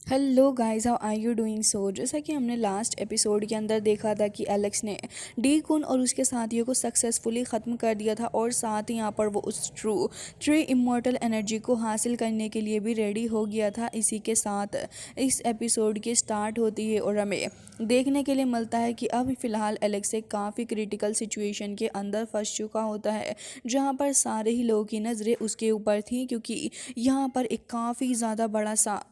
Hello guys, how are you doing. जैसा कि हमने लास्ट एपिसोड के अंदर देखा था कि एलेक्स ने डी कुन और उसके साथियों को सक्सेसफुली ख़त्म कर दिया था और साथ ही यहाँ पर वो उस थ्री इमॉर्टल एनर्जी को हासिल करने के लिए भी रेडी हो गया था। इसी के साथ इस एपिसोड की स्टार्ट होती है और हमें देखने के लिए मिलता है कि अब फ़िलहाल एलेक्स एक काफ़ी क्रिटिकल सिचुएशन के अंदर फंस चुका होता है, जहाँ पर सारे ही लोगों की नज़रें उसके ऊपर थी, क्योंकि यहाँ पर एक काफ़ी ज़्यादा बड़ा सा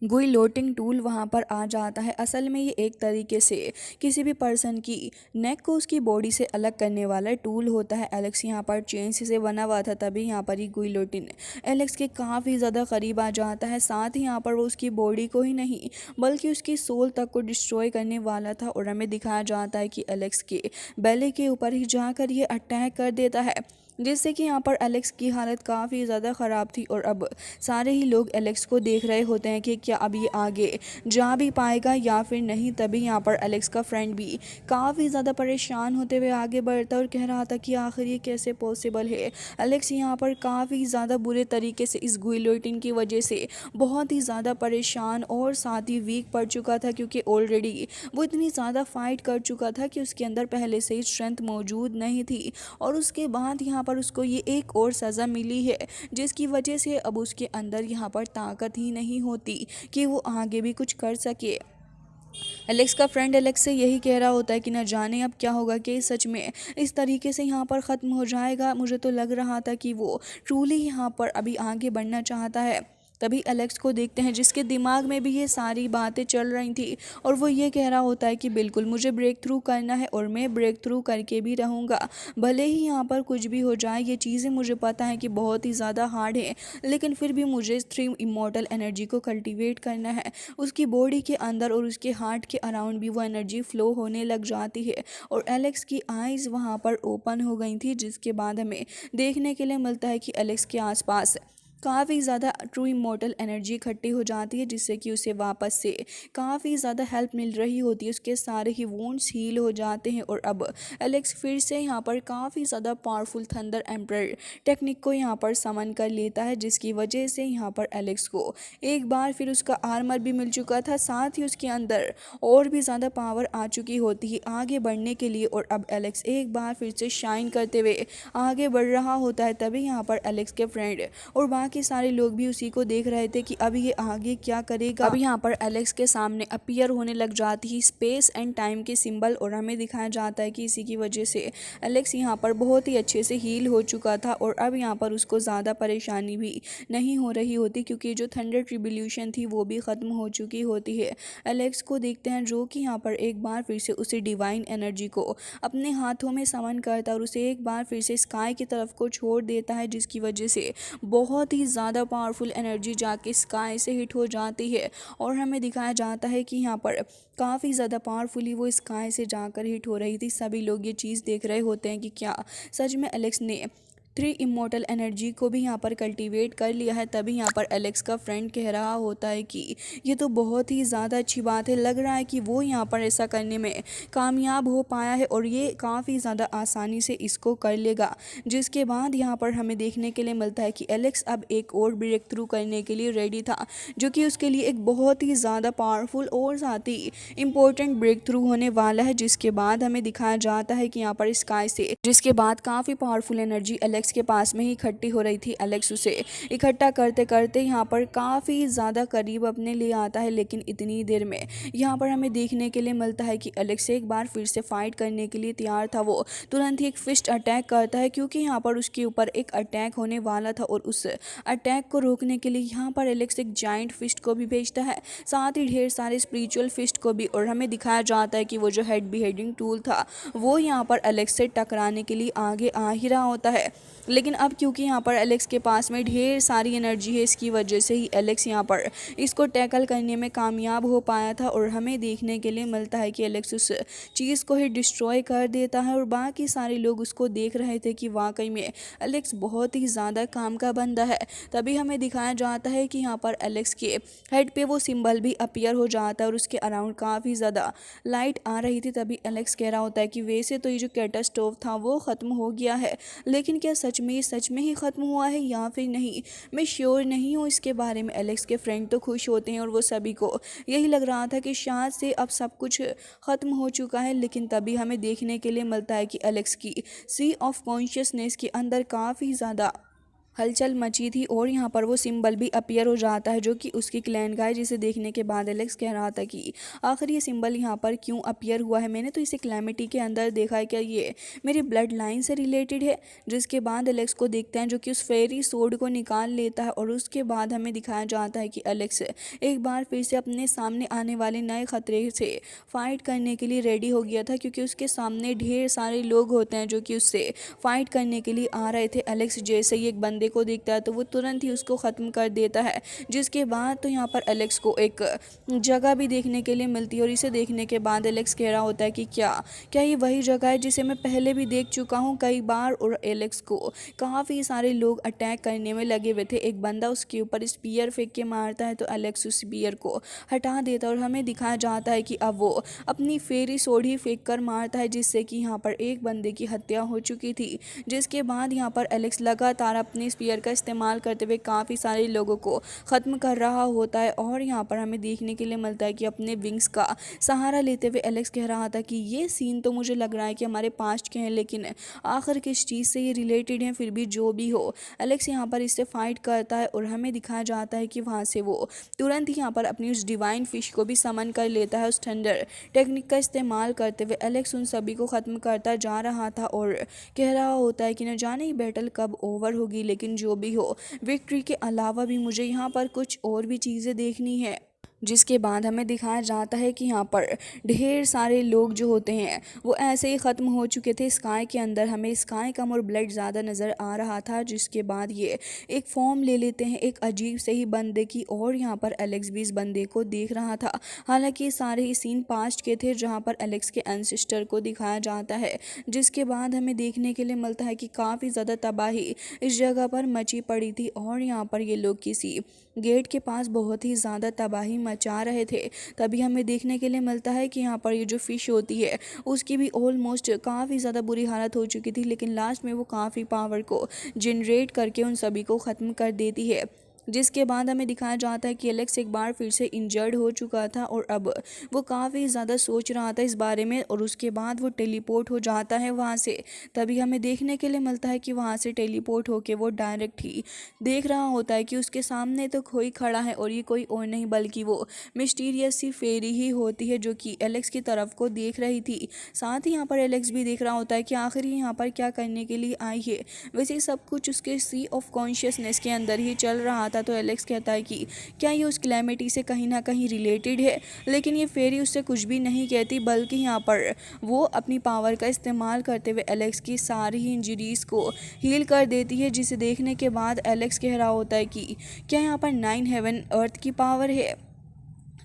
गुई लोटिंग टूल वहाँ पर आ जाता है। असल में ये एक तरीके से किसी भी पर्सन की नेक को उसकी बॉडी से अलग करने वाला टूल होता है। एलेक्स यहाँ पर चेन से बना हुआ था, तभी यहाँ पर ही गुई लोटिन एलेक्स के काफ़ी ज़्यादा करीब आ जाता है। साथ ही यहाँ पर वो उसकी बॉडी को ही नहीं बल्कि उसकी सोल तक को डिस्ट्रॉय करने वाला था और हमें दिखाया जाता है कि एलेक्स के बेले के ऊपर ही जाकर ये अटैक कर देता है, जिससे कि यहाँ पर एलेक्स की हालत काफ़ी ज़्यादा ख़राब थी। और अब सारे ही लोग एलेक्स को देख रहे होते हैं कि क्या अब ये आगे जा भी पाएगा या फिर नहीं। तभी यहाँ पर एलेक्स का फ्रेंड भी काफ़ी ज़्यादा परेशान होते हुए आगे बढ़ता और कह रहा था कि आखिर ये कैसे पॉसिबल है। एलेक्स यहाँ पर काफ़ी ज़्यादा बुरे तरीके से इस गुइलोटिन की वजह से बहुत ही ज़्यादा परेशान और साथ ही वीक पड़ चुका था, क्योंकि ऑलरेडी वो इतनी ज़्यादा फाइट कर चुका था कि उसके अंदर पहले से ही स्ट्रेंथ मौजूद नहीं थी। और उसके बाद यहाँ पर उसको ये एक और सज़ा मिली है, जिसकी वजह से अब उसके अंदर यहाँ पर ताकत ही नहीं होती कि वो आगे भी कुछ कर सके। एलेक्स का फ्रेंड एलेक्स से यही कह रहा होता है कि न जाने अब क्या होगा, कि सच में इस तरीके से यहाँ पर ख़त्म हो जाएगा। मुझे तो लग रहा था कि वो ट्रूली यहाँ पर अभी आगे बढ़ना चाहता है। तभी एलेक्स को देखते हैं जिसके दिमाग में भी ये सारी बातें चल रही थी और वो ये कह रहा होता है कि बिल्कुल मुझे ब्रेक थ्रू करना है और मैं ब्रेक थ्रू करके भी रहूँगा, भले ही यहाँ पर कुछ भी हो जाए। ये चीज़ें मुझे पता है कि बहुत ही ज़्यादा हार्ड है, लेकिन फिर भी मुझे थ्री इमॉर्टल एनर्जी को कल्टीवेट करना है। उसकी बॉडी के अंदर और उसके हार्ट के अराउंड भी वो एनर्जी फ्लो होने लग जाती है और एलेक्स की आइज़ वहाँ पर ओपन हो गई थी, जिसके बाद हमें देखने के लिए मिलता है कि एलेक्स के आसपास काफ़ी ज़्यादा ट्रू इमॉर्टल एनर्जी इकट्ठी हो जाती है, जिससे कि उसे वापस से काफ़ी ज़्यादा हेल्प मिल रही होती है। उसके सारे ही वुंड्स हील हो जाते हैं और अब एलेक्स फिर से यहाँ पर काफ़ी ज़्यादा पावरफुल थंडर एम्पर टेक्निक को यहाँ पर समन कर लेता है, जिसकी वजह से यहाँ पर एलेक्स को एक बार फिर उसका आर्मर भी मिल चुका था, साथ ही उसके अंदर और भी ज़्यादा पावर आ चुकी होती है आगे बढ़ने के लिए। और अब एलेक्स एक बार फिर से शाइन करते हुए आगे बढ़ रहा होता है। तभी यहाँ पर एलेक्स के फ्रेंड और बाकी सारे लोग भी उसी को देख रहे थे कि अब ये आगे क्या करेगा। अब यहाँ पर एलेक्स के सामने अपीयर होने लग जाती है स्पेस एंड टाइम के सिंबल और हमें दिखाया जाता है कि इसी की वजह से एलेक्स यहाँ पर बहुत ही अच्छे से हील हो चुका था और अब यहाँ पर उसको ज़्यादा परेशानी भी नहीं हो रही होती, क्योंकि जो थंडर ट्रिब्यूलेशन थी वो भी ख़त्म हो चुकी होती है। एलेक्स को देखते हैं जो कि यहाँ पर एक बार फिर से उसी डिवाइन एनर्जी को अपने हाथों में समन करता और उसे एक बार फिर से स्काई की तरफ को छोड़ देता है, जिसकी वजह से बहुत ही ज़्यादा पावरफुल एनर्जी जाके स्काई से हिट हो जाती है। और हमें दिखाया जाता है कि यहाँ पर काफ़ी ज़्यादा पावरफुली वो स्काई से जाकर हिट हो रही थी। सभी लोग ये चीज़ देख रहे होते हैं कि क्या सच में एलेक्स ने थ्री इमॉर्टल एनर्जी को भी यहाँ पर कल्टीवेट कर लिया है। तभी यहाँ पर एलेक्स का फ्रेंड कह रहा होता है कि ये तो बहुत ही ज़्यादा अच्छी बात है, लग रहा है कि वो यहाँ पर ऐसा करने में कामयाब हो पाया है और ये काफ़ी ज़्यादा आसानी से इसको कर लेगा। जिसके बाद यहाँ पर हमें देखने के लिए मिलता है कि एलेक्स अब एक और ब्रेक थ्रू करने के लिए रेडी था, जो कि उसके लिए एक बहुत ही ज़्यादा पावरफुल और साथ ही इम्पोर्टेंट ब्रेक थ्रू होने वाला है। जिसके बाद हमें दिखाया जाता है कि यहाँ पर स्काई से जिसके बाद काफ़ी पावरफुल एनर्जी एलेक्स के पास में ही इकट्ठी हो रही थी। एलेक्स उसे इकट्ठा करते करते यहाँ पर काफ़ी ज़्यादा करीब अपने लिए आता है, लेकिन इतनी देर में यहाँ पर हमें देखने के लिए मिलता है कि एलेक्स एक बार फिर से फाइट करने के लिए तैयार था। वो तुरंत ही एक फिस्ट अटैक करता है, क्योंकि यहाँ पर उसके ऊपर एक अटैक होने वाला था और उस अटैक को रोकने के लिए यहाँ पर एलेक्स एक जाइंट फिस्ट को भी भेजता है, साथ ही ढेर सारे स्पिरिचुअल फिस्ट को भी। और हमें दिखाया जाता है कि वो जो हेड बिहेडिंग टूल था वो यहाँ पर एलेक्स से टकराने के लिए आगे आ ही रहा होता है, लेकिन अब क्योंकि यहाँ पर एलेक्स के पास में ढेर सारी एनर्जी है, इसकी वजह से ही एलेक्स यहाँ पर इसको टैकल करने में कामयाब हो पाया था। और हमें देखने के लिए मिलता है कि एलेक्स उस चीज़ को ही डिस्ट्रॉय कर देता है और बाकी सारे लोग उसको देख रहे थे कि वाकई में एलेक्स बहुत ही ज़्यादा काम का बंदा है। तभी हमें दिखाया जाता है कि यहाँ पर एलेक्स के हेड पे वो सिंबल भी अपीयर हो जाता है और उसके अराउंड काफ़ी ज़्यादा लाइट आ रही थी। तभी एलेक्स कह रहा होता है कि वैसे तो ये जो कैटास्ट्रोफ था वो ख़त्म हो गया है, लेकिन क्या सच सच में ही ख़त्म हुआ है या फिर नहीं, मैं श्योर नहीं हूँ इसके बारे में। एलेक्स के फ्रेंड तो खुश होते हैं और वो सभी को यही लग रहा था कि शायद से अब सब कुछ ख़त्म हो चुका है, लेकिन तभी हमें देखने के लिए मिलता है कि एलेक्स की सी ऑफ कॉन्शियसनेस के अंदर काफ़ी ज़्यादा हलचल मची थी और यहाँ पर वो सिंबल भी अपीयर हो जाता है जो कि उसकी क्लैन का है, जिसे देखने के बाद एलेक्स कह रहा था कि आखिर ये सिंबल यहाँ पर क्यों अपीयर हुआ है, मैंने तो इसे क्लैमिटी के अंदर देखा है, क्या ये मेरी ब्लड लाइन से रिलेटेड है। जिसके बाद एलेक्स को देखते हैं जो कि उस फेरी सोड को निकाल लेता है और उसके बाद हमें दिखाया जाता है कि एलेक्स एक बार फिर से अपने सामने आने वाले नए खतरे से फाइट करने के लिए रेडी हो गया था, क्योंकि उसके सामने ढेर सारे लोग होते हैं जो कि उससे फाइट करने के लिए आ रहे थे। एलेक्स जैसे ही एक बंदे को देखता है तो वो तुरंत ही उसको ख़त्म कर देता है। जिसके बाद तो यहाँ पर एलेक्स को एक जगह भी देखने के लिए मिलती है और इसे देखने के बाद एलेक्स कह रहा होता है कि क्या क्या ये वही जगह है जिसे मैं पहले भी देख चुका हूँ कई बार। और एलेक्स को काफ़ी सारे लोग अटैक करने में लगे हुए थे। एक बंदा उसके ऊपर स्पीयर फेंक के मारता है तो एलेक्स उस स्पीयर को हटा देता है और हमें दिखाया जाता है कि अब वो अपनी फेरी सोडी फेंक कर मारता है, जिससे कि यहाँ पर एक बंदे की हत्या हो चुकी थी। जिसके बाद यहाँ पर एलेक्स लगातार अपने स्पीयर का इस्तेमाल करते हुए काफ़ी सारे लोगों को ख़त्म कर रहा होता है। और यहाँ पर हमें देखने के लिए मिलता है कि अपने विंग्स का सहारा लेते हुए एलेक्स कह रहा था कि ये सीन तो मुझे लग रहा है कि हमारे पास्ट के हैं, लेकिन आखिर किस चीज़ से ये रिलेटेड हैं। फिर भी जो भी हो, एलेक्स यहाँ पर इससे फाइट करता है और हमें दिखाया जाता है कि वहाँ से वो तुरंत ही यहाँ पर अपनी उस डिवाइन फिश को भी समन कर लेता है। उस थंडर टेक्निक का इस्तेमाल करते हुए एलेक्स उन सभी को ख़त्म करता जा रहा था और कह रहा होता है कि न जाने ये बैटल कब ओवर होगी, लेकिन जो भी हो, विक्ट्री के अलावा भी मुझे यहाँ पर कुछ और भी चीज़ें देखनी है। जिसके बाद हमें दिखाया जाता है कि यहाँ पर ढेर सारे लोग जो होते हैं वो ऐसे ही ख़त्म हो चुके थे। स्काई के अंदर हमें स्काई कम और ब्लड ज़्यादा नज़र आ रहा था। जिसके बाद ये एक फॉर्म ले लेते हैं एक अजीब से ही बंदे की, और यहाँ पर एलेक्स भी इस बंदे को देख रहा था। हालांकि सारे ही सीन पास्ट के थे जहाँ पर एलेक्स के एंसेस्टर को दिखाया जाता है। जिसके बाद हमें देखने के लिए मिलता है कि काफ़ी ज़्यादा तबाही इस जगह पर मची पड़ी थी और यहाँ पर ये लोग किसी गेट के पास बहुत ही ज़्यादा तबाही मचा रहे थे। तभी हमें देखने के लिए मिलता है कि यहाँ पर ये जो फ़िश होती है उसकी भी ऑलमोस्ट काफ़ी ज़्यादा बुरी हालत हो चुकी थी, लेकिन लास्ट में वो काफ़ी पावर को जनरेट करके उन सभी को ख़त्म कर देती है। जिसके बाद हमें दिखाया जाता है कि एलेक्स एक बार फिर से इंजर्ड हो चुका था और अब वो काफ़ी ज़्यादा सोच रहा था इस बारे में, और उसके बाद वो टेलीपोर्ट हो जाता है वहाँ से। तभी हमें देखने के लिए मिलता है कि वहाँ से टेलीपोर्ट होके वो डायरेक्ट ही देख रहा होता है कि उसके सामने तो कोई खड़ा है और ये कोई और नहीं बल्कि वो मिस्टीरियस सी फेरी ही होती है जो कि एलेक्स की तरफ को देख रही थी। साथ ही यहाँ पर एलेक्स भी देख रहा होता है कि आखिर यहाँ पर क्या करने के लिए आई है। वैसे सब कुछ उसके सी ऑफ कॉन्शियसनेस के अंदर ही चल रहा था। तो एलेक्स कहता है कि क्या ये उस क्लैमिटी से कहीं ना कहीं रिलेटेड है, लेकिन ये फेरी उससे कुछ भी नहीं कहती, बल्कि यहाँ पर वो अपनी पावर का इस्तेमाल करते हुए एलेक्स की सारी ही इंजरीज़ को हील कर देती है। जिसे देखने के बाद एलेक्स कह रहा होता है कि क्या यहाँ पर 9 हेवन अर्थ की पावर है।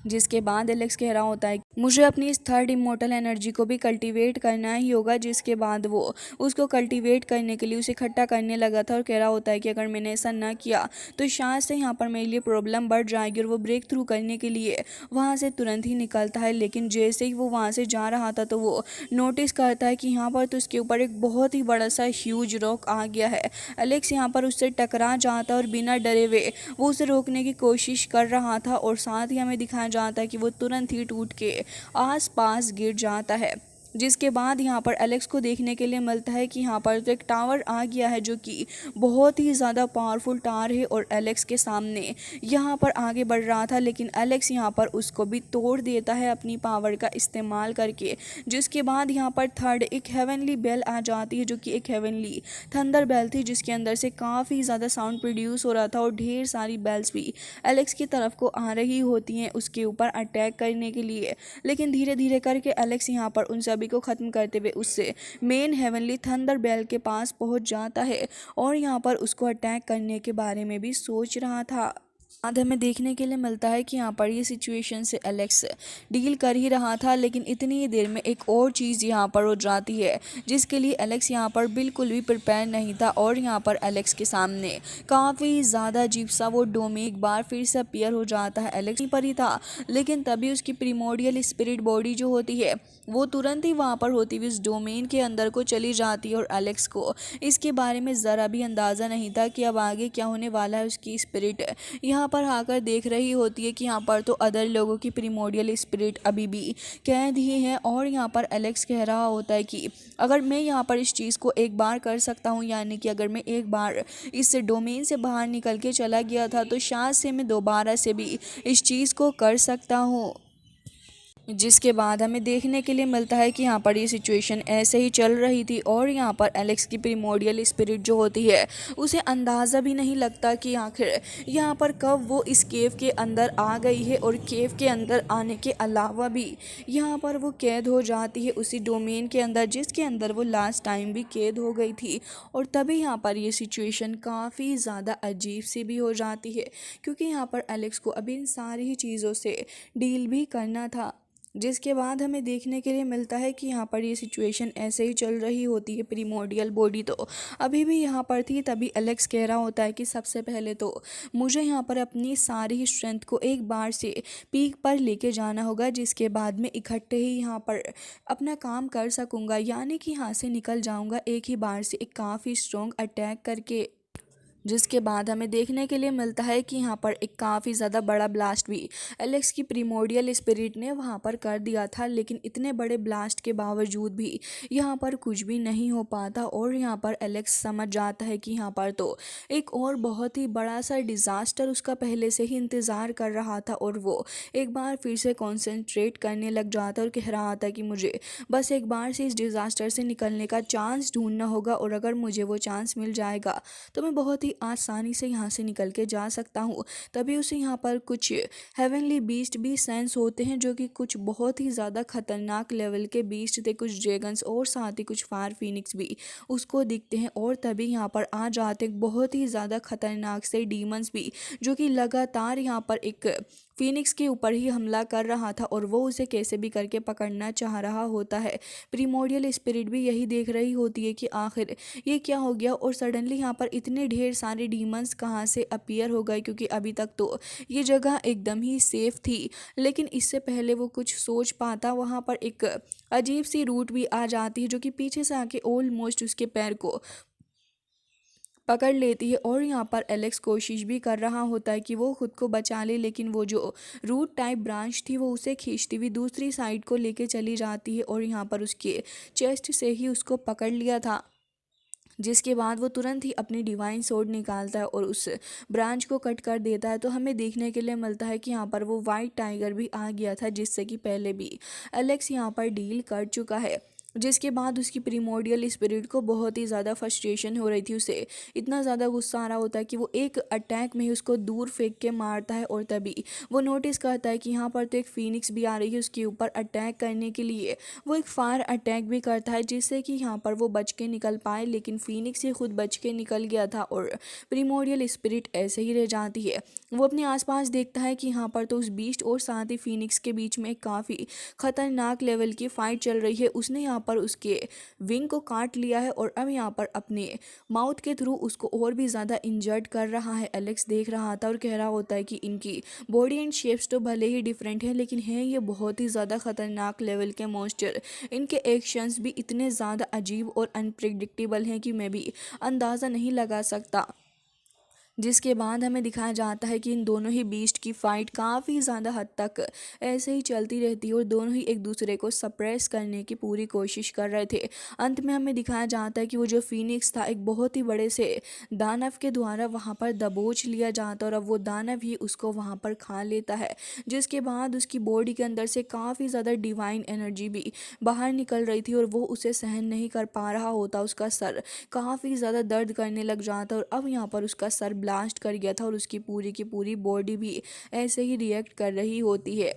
जिसके बाद एलेक्स कह रहा होता है मुझे अपनी इस थर्ड इमोर्टल एनर्जी को भी कल्टीवेट करना ही होगा। जिसके बाद वो उसको कल्टीवेट करने के लिए उसे इकट्ठा करने लगा था और कह रहा होता है कि अगर मैंने ऐसा ना किया तो शायद से यहाँ पर मेरे लिए प्रॉब्लम बढ़ जाएगी। और वो ब्रेक थ्रू करने के लिए वहाँ से तुरंत ही निकलता है, लेकिन जैसे ही वो वहाँ से जा रहा था तो वो नोटिस करता है कि यहाँ पर तो उसके ऊपर एक बहुत ही बड़ा सा ह्यूज रॉक आ गया है। एलेक्स यहाँ पर उससे टकरा जाता है और बिना डरे हुए वो उसे रोकने की कोशिश कर रहा था, और साथ ही हमें दिखाया जाता है कि वो तुरंत ही टूट के आसपास गिर जाता है। जिसके बाद यहाँ पर एलेक्स को देखने के लिए मिलता है कि यहाँ पर तो एक टावर आ गया है जो कि बहुत ही ज़्यादा पावरफुल टावर है और एलेक्स के सामने यहाँ पर आगे बढ़ रहा था, लेकिन एलेक्स यहाँ पर उसको भी तोड़ देता है अपनी पावर का इस्तेमाल करके। जिसके बाद यहाँ पर थर्ड एक हेवनली बेल आ जाती है जो कि एक हेवनली थंडर बेल थी, जिसके अंदर से काफ़ी ज़्यादा साउंड प्रोड्यूस हो रहा था और ढेर सारी बेल्स भी एलेक्स की तरफ को आ रही होती हैं उसके ऊपर अटैक करने के लिए। लेकिन धीरे धीरे करके एलेक्स यहाँ पर उन को खत्म करते हुए उससे मेन हेवनली थंडर बेल के पास पहुंच जाता है और यहाँ पर उसको अटैक करने के बारे में भी सोच रहा था। बाद हमें देखने के लिए मिलता है कि यहाँ पर ये सिचुएशन से एलेक्स डील कर ही रहा था, लेकिन इतनी ही देर में एक और चीज़ यहाँ पर हो जाती है जिसके लिए एलेक्स यहाँ पर बिल्कुल भी प्रिपेयर नहीं था। और यहाँ पर एलेक्स के सामने काफ़ी ज़्यादा अजीब सा वो डोमेन एक बार फिर से अपीयर हो जाता है। एलेक्स पर ही था, लेकिन तभी उसकी प्रीमोडियल स्पिरिट बॉडी जो होती है वो तुरंत ही वहाँ पर होती हुई उस डोमेन के अंदर को चली जाती है। और एलेक्स को इसके बारे में ज़रा भी अंदाज़ा नहीं था कि अब आगे क्या होने वाला है। उसकी स्पिरिट यहाँ पर आकर देख रही होती है कि यहाँ पर तो अदर लोगों की प्रीमोडियल स्पिरिट अभी भी कैद ही है। और यहाँ पर एलेक्स कह रहा होता है कि अगर मैं यहाँ पर इस चीज़ को एक बार कर सकता हूँ, यानी कि अगर मैं एक बार इस डोमेन से बाहर निकल के चला गया था तो शायद से मैं दोबारा से भी इस चीज़ को कर सकता हूँ। जिसके बाद हमें देखने के लिए मिलता है कि यहाँ पर ये सिचुएशन ऐसे ही चल रही थी और यहाँ पर एलेक्स की प्रीमोडियल स्पिरिट जो होती है उसे अंदाज़ा भी नहीं लगता कि आखिर यहाँ पर कब वो इस केव के अंदर आ गई है। और केव के अंदर आने के अलावा भी यहाँ पर वो कैद हो जाती है उसी डोमेन के अंदर जिसके अंदर वो लास्ट टाइम भी कैद हो गई थी। और तभी यहाँ पर ये सिचुएशन काफ़ी ज़्यादा अजीब सी भी हो जाती है, क्योंकि यहाँ पर एलेक्स को अभी इन सारी ही चीज़ों से डील भी करना था। जिसके बाद हमें देखने के लिए मिलता है कि यहाँ पर ये सिचुएशन ऐसे ही चल रही होती है। प्रीमोडियल बॉडी तो अभी भी यहाँ पर थी, तभी एलेक्स कह रहा होता है कि सबसे पहले तो मुझे यहाँ पर अपनी सारी ही स्ट्रेंथ को एक बार से पीक पर लेके जाना होगा, जिसके बाद में इकट्ठे ही यहाँ पर अपना काम कर सकूँगा, यानी कि यहाँ से निकल जाऊँगा एक ही बार से एक काफ़ी स्ट्रॉन्ग अटैक करके। जिसके बाद हमें देखने के लिए मिलता है कि यहाँ पर एक काफ़ी ज़्यादा बड़ा ब्लास्ट भी एलेक्स की प्रीमोडियल स्पिरिट ने वहाँ पर कर दिया था, लेकिन इतने बड़े ब्लास्ट के बावजूद भी यहाँ पर कुछ भी नहीं हो पाता। और यहाँ पर एलेक्स समझ जाता है कि यहाँ पर तो एक और बहुत ही बड़ा सा डिज़ास्टर उसका पहले से ही इंतज़ार कर रहा था। और वो एक बार फिर से कॉन्सेंट्रेट करने लग जाता और कह रहा था कि मुझे बस एक बार से इस डिज़ास्टर से निकलने का चांस ढूंढना होगा, और अगर मुझे वो चांस मिल जाएगा तो मैं बहुत ही आसानी से यहाँ से निकल के जा सकता हूँ। तभी उसे यहाँ पर कुछ हेवनली बीस्ट भी सेंस होते हैं, जो कि कुछ बहुत ही ज़्यादा खतरनाक लेवल के बीस्ट थे, कुछ ड्रैगन्स और साथ ही कुछ फायर फिनिक्स भी उसको दिखते हैं। और तभी यहाँ पर आ जाते बहुत ही ज़्यादा खतरनाक से डीमंस भी, जो कि लगातार यहाँ पर एक फिनिक्स के ऊपर ही हमला कर रहा था और वो उसे कैसे भी करके पकड़ना चाह रहा होता है। प्रीमोडियल स्पिरिट भी यही देख रही होती है कि आखिर ये क्या हो गया, और सडनली यहाँ पर इतने ढेर सारे डीमंस कहाँ से अपीयर हो गए, क्योंकि अभी तक तो ये जगह एकदम ही सेफ थी। लेकिन इससे पहले वो कुछ सोच पाता, वहाँ पर एक अजीब सी रूट भी आ जाती है जो कि पीछे से आके ऑलमोस्ट उसके पैर को पकड़ लेती है। और यहाँ पर एलेक्स कोशिश भी कर रहा होता है कि वो खुद को बचा ले, लेकिन वो जो रूट टाइप ब्रांच थी वो उसे खींचती हुई दूसरी साइड को लेके चली जाती है और यहाँ पर उसके चेस्ट से ही उसको पकड़ लिया था। जिसके बाद वो तुरंत ही अपनी डिवाइन सोर्ड निकालता है और उस ब्रांच को कट कर देता है। तो हमें देखने के लिए मिलता है कि यहाँ पर वो वाइट टाइगर भी आ गया था, जिससे कि पहले भी एलेक्स यहाँ पर डील कर चुका है। जिसके बाद उसकी प्रीमोडियल स्पिरिट को बहुत ही ज़्यादा फ्रस्ट्रेशन हो रही थी, उसे इतना ज़्यादा गुस्सा आ रहा होता है कि वो एक अटैक में ही उसको दूर फेंक के मारता है। और तभी वो नोटिस करता है कि यहाँ पर तो एक फिनिक्स भी आ रही है उसके ऊपर अटैक करने के लिए। वो एक फायर अटैक भी करता है जिससे कि यहाँ पर वो बच के निकल पाए, लेकिन फिनिक्स ही खुद बच के निकल गया था और प्रीमोडियल स्पिरिट ऐसे ही रह जाती है। वो अपने आसपास देखता है कि यहाँ पर तो उस बीस्ट और साथ ही फिनिक्स के बीच में काफ़ी खतरनाक लेवल की फाइट चल रही है। उसने यहाँ पर उसके विंग को काट लिया है और अब यहाँ पर अपने माउथ के थ्रू उसको और भी ज़्यादा इंजर्ड कर रहा है। एलेक्स देख रहा था और कह रहा होता है कि इनकी बॉडी एंड शेप्स तो भले ही डिफरेंट है, लेकिन हैं ये बहुत ही ज़्यादा खतरनाक लेवल के मॉन्स्टर। इनके एक्शंस भी इतने ज़्यादा अजीब और अनप्रिडिक्टेबल हैं कि मैं भी अंदाज़ा नहीं लगा सकता। जिसके बाद हमें दिखाया जाता है कि इन दोनों ही बीस्ट की फ़ाइट काफ़ी ज़्यादा हद तक ऐसे ही चलती रहती है और दोनों ही एक दूसरे को सप्रेस करने की पूरी कोशिश कर रहे थे। अंत में हमें दिखाया जाता है कि वो जो फिनिक्स था एक बहुत ही बड़े से दानव के द्वारा वहाँ पर दबोच लिया जाता है और अब वो दानव ही उसको वहाँ पर खा लेता है। जिसके बाद उसकी बॉडी के अंदर से काफ़ी ज़्यादा डिवाइन एनर्जी भी बाहर निकल रही थी और वो उसे सहन नहीं कर पा रहा होता। उसका सर काफ़ी ज़्यादा दर्द करने लग जाता और अब यहाँ पर उसका सर ब्लास्ट कर गया था और उसकी पूरी की पूरी बॉडी भी ऐसे ही रिएक्ट कर रही होती है।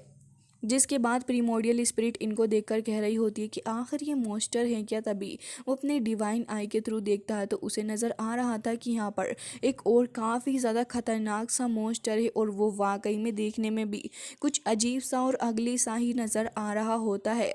जिसके बाद प्रीमोडियल स्पिरिट इनको देखकर कह रही होती है कि आखिर ये मॉन्स्टर है क्या। तभी वो अपने डिवाइन आई के थ्रू देखता है तो उसे नज़र आ रहा था कि यहाँ पर एक और काफ़ी ज़्यादा खतरनाक सा मॉन्स्टर है और वो वाकई में देखने में भी कुछ अजीब सा और अगली सा ही नज़र आ रहा होता है।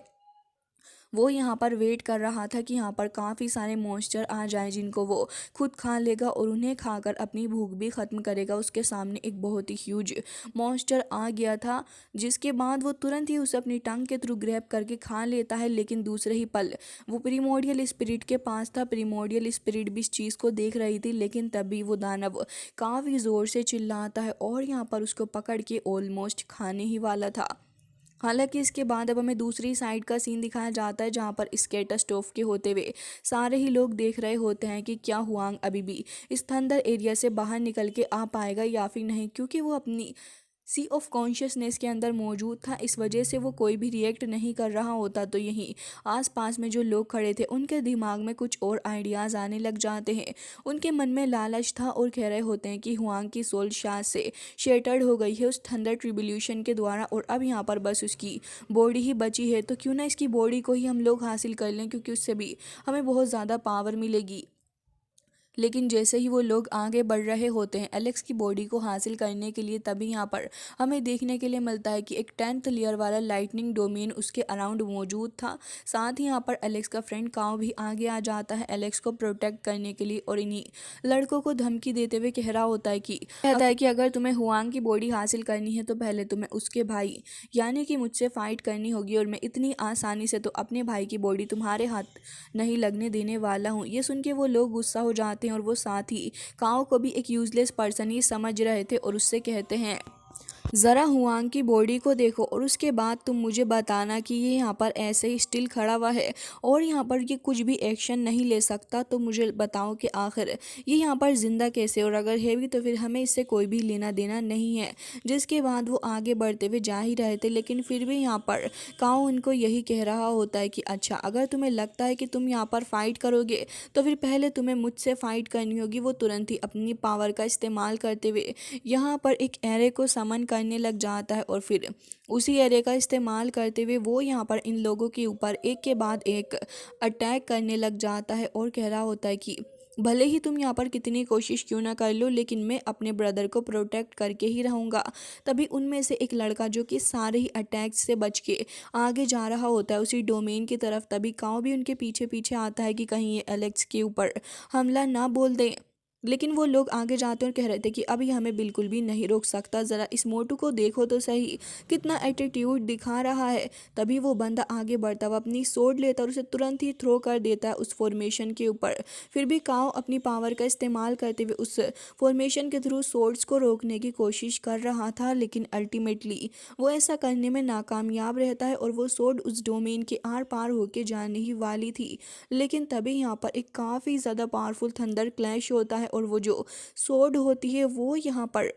वो यहाँ पर वेट कर रहा था कि यहाँ पर काफ़ी सारे मॉन्स्टर आ जाएं जिनको वो खुद खा लेगा और उन्हें खाकर अपनी भूख भी ख़त्म करेगा। उसके सामने एक बहुत ही ह्यूज मॉन्स्टर आ गया था जिसके बाद वो तुरंत ही उसे अपनी टंग के थ्रू ग्रैब करके खा लेता है। लेकिन दूसरे ही पल वो प्रीमोडियल स्पिरिट के पास था। प्रीमोडियल स्पिरिट भी इस चीज़ को देख रही थी लेकिन तभी वो दानव काफ़ी ज़ोर से चिल्लाता है और यहाँ पर उसको पकड़ के ऑलमोस्ट खाने ही वाला था। हालांकि इसके बाद अब हमें दूसरी साइड का सीन दिखाया जाता है जहां पर इस कैटास्ट्रोफ के होते हुए सारे ही लोग देख रहे होते हैं कि क्या हुआंग अभी भी इस थंडर एरिया से बाहर निकल के आ पाएगा या फिर नहीं, क्योंकि वो अपनी सी ऑफ कॉन्शियसनेस के अंदर मौजूद था। इस वजह से वो कोई भी रिएक्ट नहीं कर रहा होता। तो यहीं आसपास में जो लोग खड़े थे उनके दिमाग में कुछ और आइडियाज़ आने लग जाते हैं। उनके मन में लालच था और कह रहे होते हैं कि हुआंग की सोल शायद से शेटर्ड हो गई है उस थंडर ट्रिब्यूलेशन के द्वारा और अब यहाँ पर बस उसकी बॉडी ही बची है। तो क्यों ना इसकी बॉडी को ही हम लोग हासिल कर लें, क्योंकि उससे भी हमें बहुत ज़्यादा पावर मिलेगी। लेकिन जैसे ही वो लोग आगे बढ़ रहे होते हैं एलेक्स की बॉडी को हासिल करने के लिए, तभी यहाँ पर हमें देखने के लिए मिलता है कि एक 10th लेयर वाला लाइटनिंग डोमेन उसके अराउंड मौजूद था। साथ ही यहाँ पर एलेक्स का फ्रेंड काव भी आगे आ जाता है एलेक्स को प्रोटेक्ट करने के लिए और इन्हीं लड़कों को धमकी देते हुए कह रहा होता है कि अगर तुम्हें हुआंग की बॉडी हासिल करनी है तो पहले तुम्हें उसके भाई यानी कि मुझसे फाइट करनी होगी और मैं इतनी आसानी से तो अपने भाई की बॉडी तुम्हारे हाथ नहीं लगने देने वाला हूँ। ये सुन के वो लोग गुस्सा हो जाते हैं और वो साथ ही काओ को भी एक यूजलेस पर्सन ही समझ रहे थे और उससे कहते हैं ज़रा हुआंग की बॉडी को देखो और उसके बाद तुम मुझे बताना कि ये यहाँ पर ऐसे ही स्टिल खड़ा हुआ है और यहाँ पर ये कुछ भी एक्शन नहीं ले सकता। तो मुझे बताओ कि आखिर ये यहाँ पर ज़िंदा कैसे, और अगर है भी तो फिर हमें इससे कोई भी लेना देना नहीं है। जिसके बाद वो आगे बढ़ते हुए जा ही रहे थे लेकिन फिर भी यहाँ पर काओ उनको यही कह रहा होता है कि अच्छा अगर तुम्हें लगता है कि तुम यहाँ पर फाइट करोगे तो फिर पहले तुम्हें मुझसे फाइट करनी होगी। वो तुरंत ही अपनी पावर का इस्तेमाल करते हुए यहाँ पर एक एरे को समन करने लग जाता है और फिर उसी एरे का इस्तेमाल करते हुए वो यहाँ पर इन लोगों के ऊपर एक के बाद एक अटैक करने लग जाता है और कह रहा होता है कि भले ही तुम यहाँ पर कितनी कोशिश क्यों ना कर लो लेकिन मैं अपने ब्रदर को प्रोटेक्ट करके ही रहूँगा। तभी उनमें से एक लड़का जो कि सारे ही अटैक्स से बच के आगे जा रहा होता है उसी डोमेन की तरफ, तभी काव भी उनके पीछे पीछे आता है कि कहीं ये एलेक्स के ऊपर हमला ना बोल दें। लेकिन वो लोग आगे जाते और कह रहे थे कि अभी हमें बिल्कुल भी नहीं रोक सकता, ज़रा इस मोटू को देखो तो सही कितना एटीट्यूड दिखा रहा है। तभी वो बंदा आगे बढ़ता हुआ अपनी सोर्ड लेता और उसे तुरंत ही थ्रो कर देता है उस फॉर्मेशन के ऊपर। फिर भी काव अपनी पावर का इस्तेमाल करते हुए उस फॉर्मेशन के थ्रू सोर्ड्स को रोकने की कोशिश कर रहा था लेकिन अल्टीमेटली वो ऐसा करने में नाकामयाब रहता है और वो सोर्ड उस डोमेन के आर पार होके जाने ही वाली थी। लेकिन तभी यहाँ पर एक काफ़ी ज़्यादा पावरफुल थंडर क्लैश होता है और वो जो सोर्ड होती है वो यहाँ पर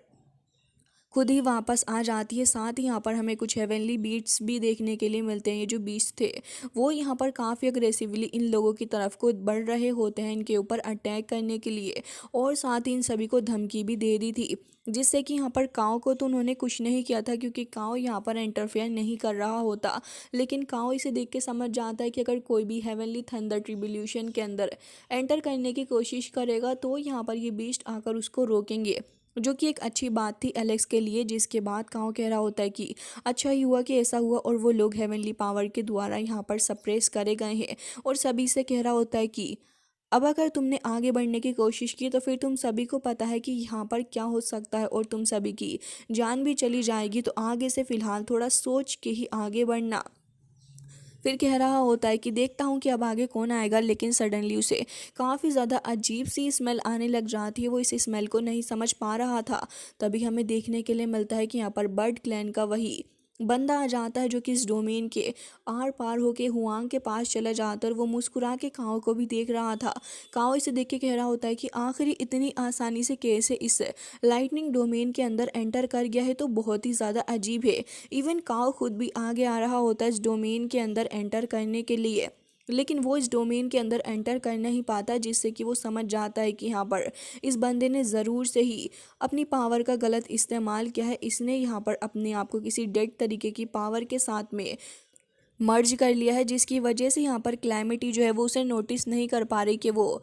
खुद ही वापस आ जाती है। साथ ही यहाँ पर हमें कुछ हेवनली बीट्स भी देखने के लिए मिलते हैं। ये जो बीट्स थे वो यहाँ पर काफ़ी अग्रेसिवली इन लोगों की तरफ को बढ़ रहे होते हैं इनके ऊपर अटैक करने के लिए और साथ ही इन सभी को धमकी भी दे दी थी। जिससे कि यहाँ पर काव को तो उन्होंने कुछ नहीं किया था क्योंकि काव यहाँ पर इंटरफेयर नहीं कर रहा होता। लेकिन काव इसे देख के समझ जाता है कि अगर कोई भी हेवनली थंडर ट्रिब्यूलेशन के अंदर एंटर करने की कोशिश करेगा तो यहाँ पर ये बीस्ट आकर उसको रोकेंगे, जो कि एक अच्छी बात थी एलेक्स के लिए। जिसके बाद काव कह रहा होता है कि अच्छा ही हुआ कि ऐसा हुआ और वो लोग हेवनली पावर के द्वारा यहाँ पर सप्रेस करे गए हैं और सभी से कह रहा होता है कि अब अगर तुमने आगे बढ़ने की कोशिश की तो फिर तुम सभी को पता है कि यहाँ पर क्या हो सकता है और तुम सभी की जान भी चली जाएगी। तो आगे से फ़िलहाल थोड़ा सोच के ही आगे बढ़ना। फिर कह रहा होता है कि देखता हूँ कि अब आगे कौन आएगा। लेकिन सडनली उसे काफ़ी ज़्यादा अजीब सी स्मेल आने लग जाती है। वो इस स्मेल को नहीं समझ पा रहा था। तभी हमें देखने के लिए मिलता है कि यहाँ पर बर्ड क्लैन का वही बंदा आ जाता है जो कि इस डोमेन के आर पार होके हुआंग के पास चला जाता है और वो मुस्कुरा के काओ को भी देख रहा था। काओ इसे देख के कह रहा होता है कि आखिर इतनी आसानी से कैसे इस लाइटनिंग डोमेन के अंदर एंटर कर गया है, तो बहुत ही ज़्यादा अजीब है। इवन काओ खुद भी आगे आ रहा होता है इस डोमेन के अंदर एंटर करने के लिए। लेकिन वो इस डोमेन के अंदर एंटर कर नहीं पाता, जिससे कि वो समझ जाता है कि यहाँ पर इस बंदे ने ज़रूर से ही अपनी पावर का गलत इस्तेमाल किया है। इसने यहाँ पर अपने आप को किसी डेड तरीके की पावर के साथ में मर्ज कर लिया है, जिसकी वजह से यहाँ पर क्लैमिटी जो है वो उसे नोटिस नहीं कर पा रही कि वो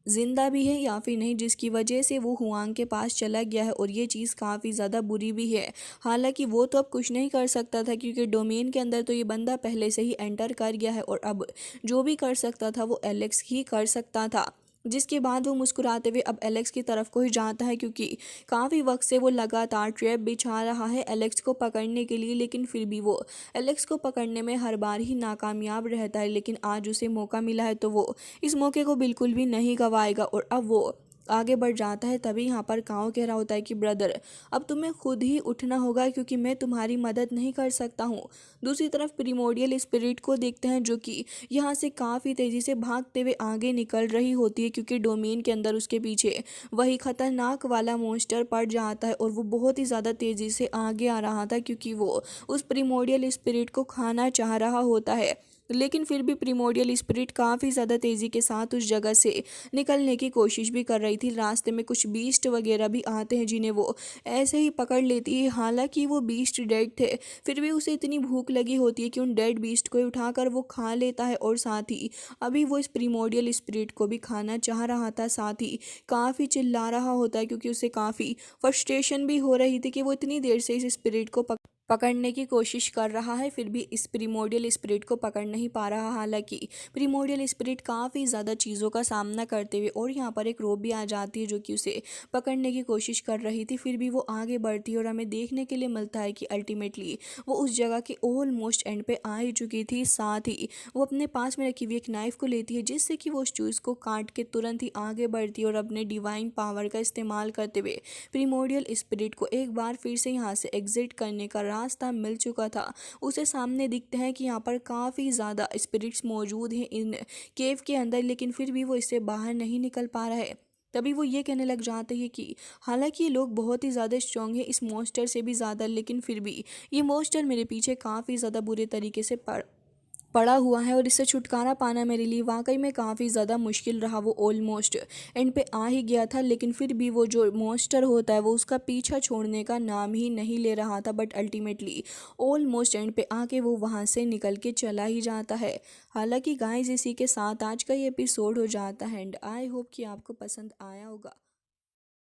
जिंदा भी है या फिर नहीं, जिसकी वजह से वो हुआंग के पास चला गया है और ये चीज़ काफ़ी ज़्यादा बुरी भी है। हालांकि वो तो अब कुछ नहीं कर सकता था, क्योंकि डोमेन के अंदर तो ये बंदा पहले से ही एंटर कर गया है और अब जो भी कर सकता था वो एलेक्स ही कर सकता था। जिसके बाद वो मुस्कुराते हुए अब एलेक्स की तरफ को ही जाता है, क्योंकि काफ़ी वक्त से वो लगातार ट्रैप बिछा रहा है एलेक्स को पकड़ने के लिए, लेकिन फिर भी वो एलेक्स को पकड़ने में हर बार ही नाकामयाब रहता है। लेकिन आज उसे मौका मिला है तो वो इस मौके को बिल्कुल भी नहीं गंवाएगा और अब वो आगे बढ़ जाता है। तभी यहाँ पर काओ कह रहा होता है कि ब्रदर, अब तुम्हें खुद ही उठना होगा, क्योंकि मैं तुम्हारी मदद नहीं कर सकता हूँ। दूसरी तरफ प्रीमोडियल स्पिरिट को देखते हैं, जो कि यहाँ से काफ़ी तेज़ी से भागते हुए आगे निकल रही होती है, क्योंकि डोमेन के अंदर उसके पीछे वही खतरनाक वाला मॉन्स्टर पड़ जाता है और वो बहुत ही ज़्यादा तेज़ी से आगे आ रहा था, क्योंकि वो उस प्रीमोडियल स्पिरिट को खाना चाह रहा होता है। लेकिन फिर भी प्रीमोडियल स्पिरिट काफ़ी ज़्यादा तेज़ी के साथ उस जगह से निकलने की कोशिश भी कर रही थी। रास्ते में कुछ बीस्ट वगैरह भी आते हैं, जिन्हें वो ऐसे ही पकड़ लेती है। हालांकि वो बीस्ट डेड थे, फिर भी उसे इतनी भूख लगी होती है कि उन डेड बीस्ट को उठाकर वो खा लेता है और साथ ही अभी वो इस प्रीमोडियल स्पिरिट को भी खाना चाह रहा था। साथ ही काफ़ी चिल्ला रहा होता है, क्योंकि उसे काफ़ी फ्रस्ट्रेशन भी हो रही थी कि वो इतनी देर से इस स्पिरिट को पकड़ने की कोशिश कर रहा है, फिर भी इस प्रीमोडियल स्पिरिट को पकड़ नहीं पा रहा। हालांकि प्रीमोडियल स्पिरिट काफ़ी ज़्यादा चीज़ों का सामना करते हुए और यहाँ पर एक रोब भी आ जाती है, जो कि उसे पकड़ने की कोशिश कर रही थी। फिर भी वो आगे बढ़ती है और हमें देखने के लिए मिलता है कि अल्टीमेटली वो उस जगह के ऑलमोस्ट एंड पे आ ही चुकी थी। साथ ही वो अपने पास में रखी हुई एक नाइफ को लेती है, जिससे कि वो उस चूज़ को काट के तुरंत ही आगे बढ़ती है और अपने डिवाइन पावर का इस्तेमाल करते हुए प्रीमोडियल स्पिरिट को एक बार फिर से यहाँ से एग्जिट करने का रास्ता मिल चुका था। उसे सामने दिखते हैं कि यहाँ पर काफ़ी ज़्यादा स्पिरिट्स मौजूद हैं इन केव के अंदर, लेकिन फिर भी वो इससे बाहर नहीं निकल पा रहा है। तभी वो ये कहने लग जाते हैं कि हालांकि ये लोग बहुत ही ज़्यादा स्ट्रॉन्ग है इस मॉन्स्टर से भी ज़्यादा, लेकिन फिर भी ये मॉन्स्टर मेरे पीछे काफ़ी ज़्यादा बुरे तरीके से पड़ा हुआ है और इससे छुटकारा पाना मेरे लिए वाकई में काफ़ी ज़्यादा मुश्किल रहा। वो ऑलमोस्ट एंड पे आ ही गया था, लेकिन फिर भी वो जो मॉन्स्टर होता है वो उसका पीछा छोड़ने का नाम ही नहीं ले रहा था। बट अल्टीमेटली ऑलमोस्ट एंड पे आके वो वहाँ से निकल के चला ही जाता है। हालांकि गाइस, इसी के साथ आज का ये एपिसोड हो जाता है एंड आई होप कि आपको पसंद आया होगा।